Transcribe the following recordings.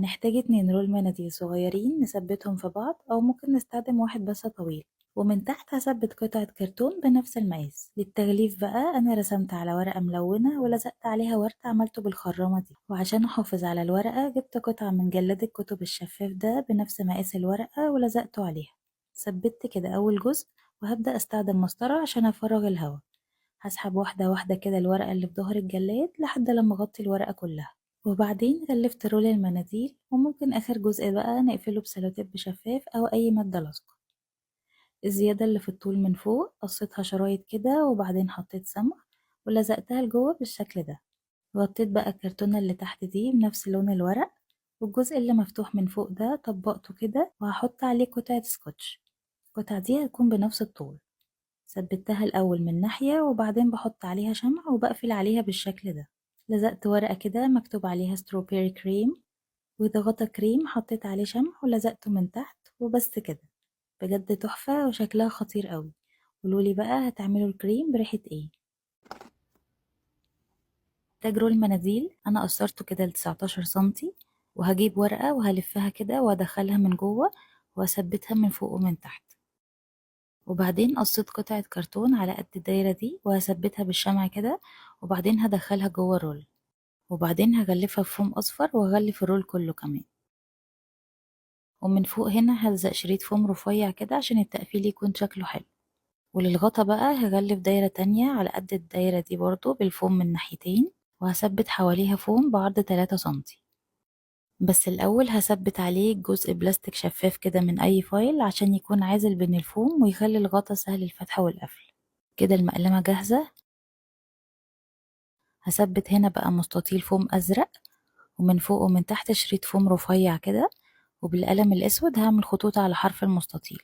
هنحتاج 2 رول مناديل صغيرين نثبتهم في بعض أو ممكن نستخدم واحد بس طويل، ومن تحت هثبت قطعة كرتون بنفس المقاس. للتغليف بقى أنا رسمت على ورقة ملونة ولزقت عليها ورد عملته بالخرامة دي، وعشان أحافظ على الورقة جبت قطعة من جلاد الكتب الشفاف ده بنفس مقاس الورقة ولزقته عليها. ثبت كده أول جزء وهبدأ أستخدم مسطرة عشان أفرغ الهواء. هسحب واحدة واحدة كده الورقة اللي في ظهر الجلاد لحد لما أغطي الورقة كلها، وبعدين غلفت رول المناديل، وممكن آخر جزء بقى نقفله بسلوتيب شفاف أو أي مادة لاصقة. الزيادة اللي في الطول من فوق قصيتها شرايط كده وبعدين حطيت سمغ ولزقتها لجوه بالشكل ده. غطيت بقى الكرتونة اللي تحت دي بنفس لون الورق، والجزء اللي مفتوح من فوق ده طبقته كده وهحط عليه قطعة سكotش. القطعة دي هتكون بنفس الطول. ثبتها الأول من ناحية وبعدين بحط عليها شمع وبقفل عليها بالشكل ده. لزقت ورقة كده مكتوب عليها strawberry cream، وده غطا كريم حطيت عليه شمع ولزقته من تحت، وبس كده. بجد تحفة وشكلها خطير قوي. قولولي بقى هتعملوا الكريم بريحة ايه؟ تاج رول المناديل انا قصرته كده ل19 سنتي، وهجيب ورقة وهلفها كده وادخلها من جوه واثبتها من فوق ومن تحت، وبعدين قصيت قطعة كرتون على قد الدايرة دي وهثبتها بالشمع كده، وبعدين هدخلها جوه الرول، وبعدين هغلفها بفوم اصفر وهغلف الرول كله كمان. ومن فوق هنا هلزق شريط فوم رفيع كده عشان التقفيل يكون شكله حلو. وللغطا بقى هغلف دايرة تانية على قد الدايرة دي برضو بالفوم من ناحيتين، وهثبت حواليها فوم بعرض 3 سنتي. بس الأول هثبت عليه جزء بلاستيك شفاف كده من أي فايل عشان يكون عازل بين الفوم ويخلي الغطا سهل الفتح والقفل. كده المقلمة جاهزة. هثبت هنا بقى مستطيل فوم أزرق، ومن فوق ومن تحت شريط فوم رفيع كده، وبالقلم الأسود هعمل خطوط على حرف المستطيل.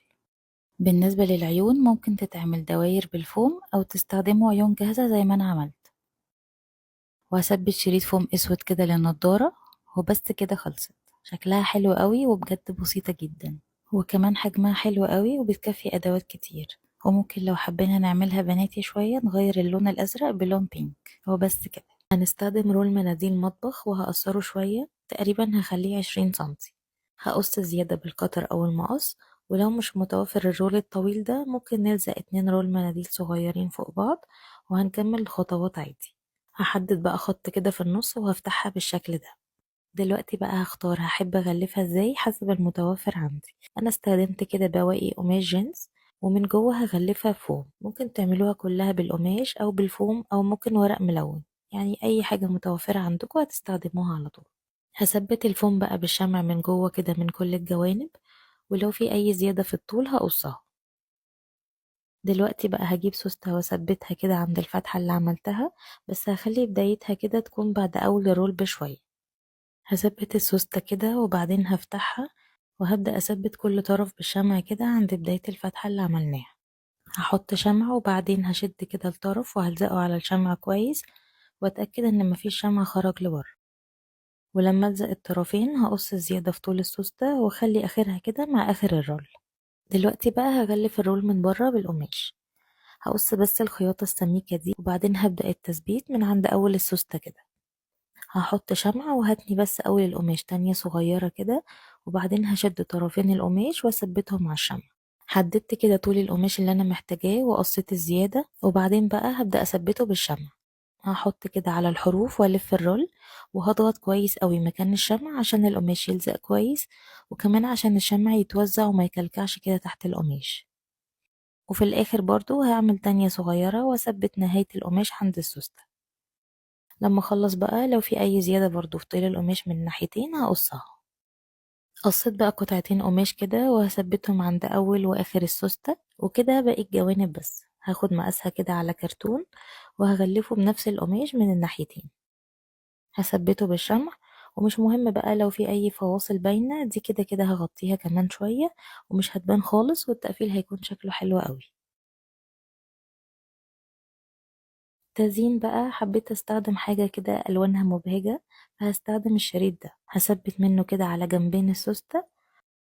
بالنسبة للعيون ممكن تتعمل دواير بالفوم أو تستخدموا عيون جاهزة زي ما أنا عملت. وهثبت شريط فوم أسود كده للنضارة، وبس كده خلصت. شكلها حلو قوي وبجد بسيطة جدا، وكمان حجمها حلو قوي وبتكفي أدوات كتير. وممكن لو حبينا نعملها بناتي شوية نغير اللون الأزرق بلون بينك. وبس كده. هنستخدم رول مناديل مطبخ وهقصره شوية، تقريبا هخليه 20 سنتي. هقص زيادة بالقطر أو المقص، ولو مش متوفر الرول الطويل ده ممكن نلزق 2 رول مناديل صغيرين فوق بعض، وهنكمل الخطوات عادي. هحدد بقى خط كده في النص وهفتحها بالشكل ده. دلوقتي بقى هختار هحب اغلفها ازاي حسب المتوفر عندي. انا استخدمت كده بواقي قماش جينز، ومن جوه هغلفها فوم. ممكن تعملوها كلها بالقماش او بالفوم او ممكن ورق ملون، يعني اي حاجة متوفرة عندكم هتستخدموها على طول. هثبت الفوم بقى بالشمع من جوه كده من كل الجوانب، ولو في اي زيادة في الطول هقصها. دلوقتي بقى هجيب سوستة واثبتها كده عند الفتحة اللي عملتها، بس هخلي بدايتها كده تكون بعد اول رول بشوية. هثبت السوستة كده وبعدين هفتحها، وهبدأ أثبت كل طرف بالشمع كده عند بداية الفتحة اللي عملناها. هحط شمع وبعدين هشد كده الطرف وهلزقه على الشمع كويس، واتأكد ان مفيش شمع خرج لبره. ولما الزق الطرفين هقص الزيادة في طول السوستة واخلي اخرها كده مع اخر الرول. دلوقتي بقى هغلف الرول من بره بالقماش. هقص بس الخياطة السميكة دي وبعدين هبدأ التثبيت من عند اول السوستة كده. هحط شمعة وهتني بس أول القماش تانية صغيرة كده، وبعدين هشد طرفين القماش واثبتهم على الشمع. حددت كده طول القماش اللي أنا محتاجاه وقصيت الزيادة، وبعدين بقى هبدأ أثبته بالشمع. هحط كده على الحروف وألف الرول، وهضغط كويس قوي مكان الشمع عشان القماش يلزق كويس، وكمان عشان الشمع يتوزع وما يكلكعش كده تحت القماش. وفي الآخر برضو هعمل تانية صغيرة وأثبت نهاية القماش عند السوستة. لما اخلص بقى لو في اي زيادة برضو في طيل القماش من ناحيتين هقصها. قصيت بقى قطعتين قماش كده وهثبتهم عند اول واخر السوستة، وكده باقي الجوانب بس هاخد مقاسها كده على كرتون وهغلفه بنفس القماش من الناحيتين. هثبته بالشمع، ومش مهم بقى لو في اي فواصل باينة دي كده كده هغطيها كمان شوية ومش هتبان خالص، والتقفيل هيكون شكله حلو قوي. تزيين بقى حبيت استخدم حاجة كده الوانها مبهجة، فهستخدم الشريط ده هثبت منه كده على جنبين السوستة.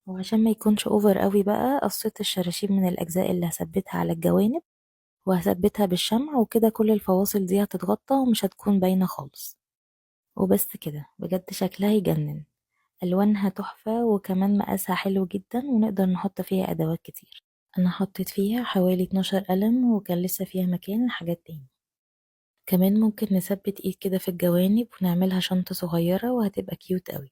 وعشان ما يكونش اوفر قوي بقى قصيت الشراشيب من الاجزاء اللي هثبتها على الجوانب، وهثبتها بالشمع، وكده كل الفواصل دي هتتغطى ومش هتكون باينة خالص. وبس كده بجد شكلها يجنن. ألوانها تحفة وكمان مقاسها حلو جدا ونقدر نحط فيها أدوات كتير. أنا حطيت فيها حوالي 12 قلم وكان لسه فيها مكان لحاجات تاني. كمان ممكن نثبت ايد كده في الجوانب ونعملها شنطة صغيرة وهتبقى كيوت قوي.